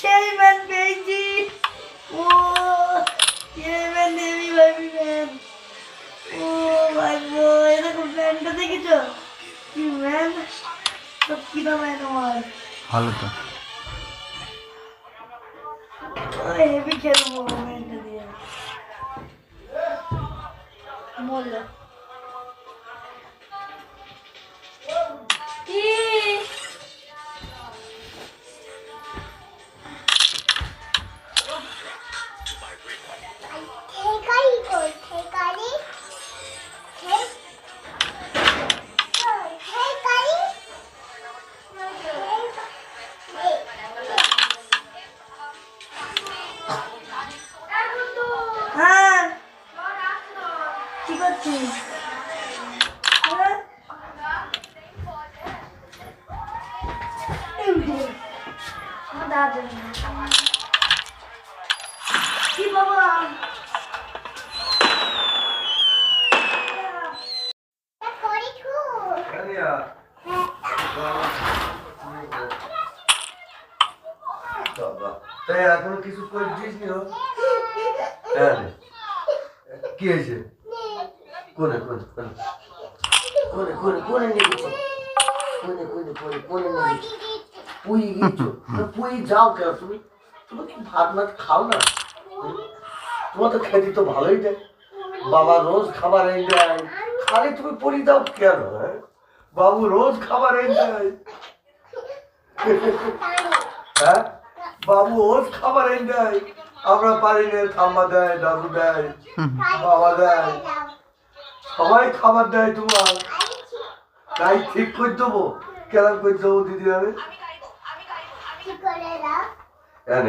সেই ম্যান পেয়েছি। ও সেই ম্যান নেবি ভাবি ম্যান। ও ভাই গো, এরকম ম্যানটা দেখেছো? কি ম্যান, সব কিনা ম্যান আমার। ভালো তো। হেভি খেলবো ম্যানটা দিয়ে। মরলো কি? হ্যাঁ কি করছিস? হ্যাঁ? আমার দাদা কি বাবা? তাই এখনো কিছু করে দিস নি? হ্যাঁ কি হয়েছে? কোনে কোনে কোনে কোনে কোনে কোনে নিয়ে গেছো? কোনে কোনে কোনে কোনে নিয়ে গেছো? পুই গেছো? পুই যাও কেন তুমি? তুমি কি ভাত মাছ খাও না? তোমার তো খেতে তো ভালোই দেয়, বাবা রোজ খাবার এনে দেয়, খালি তুমি পড়ি দাও কেন? হ্যাঁ বাবু রোজ খাবার এনে দেয়। হ্যাঁ বাবু রোজ খাবার এনে দেয়, আমরা পারি না, ঠাম্মা দেয়, দাদু দেয়, বাবা দেয়, সবাই খাবার দেয় তোমার। তাই ঠিক করে দেবো, কেমন করে দেবো দিদি? আমি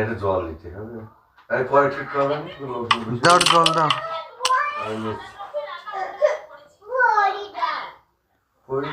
এটা জল নিতে হবে, আমি পরে ঠিক করবেন। দাও জল দাও। পড়ি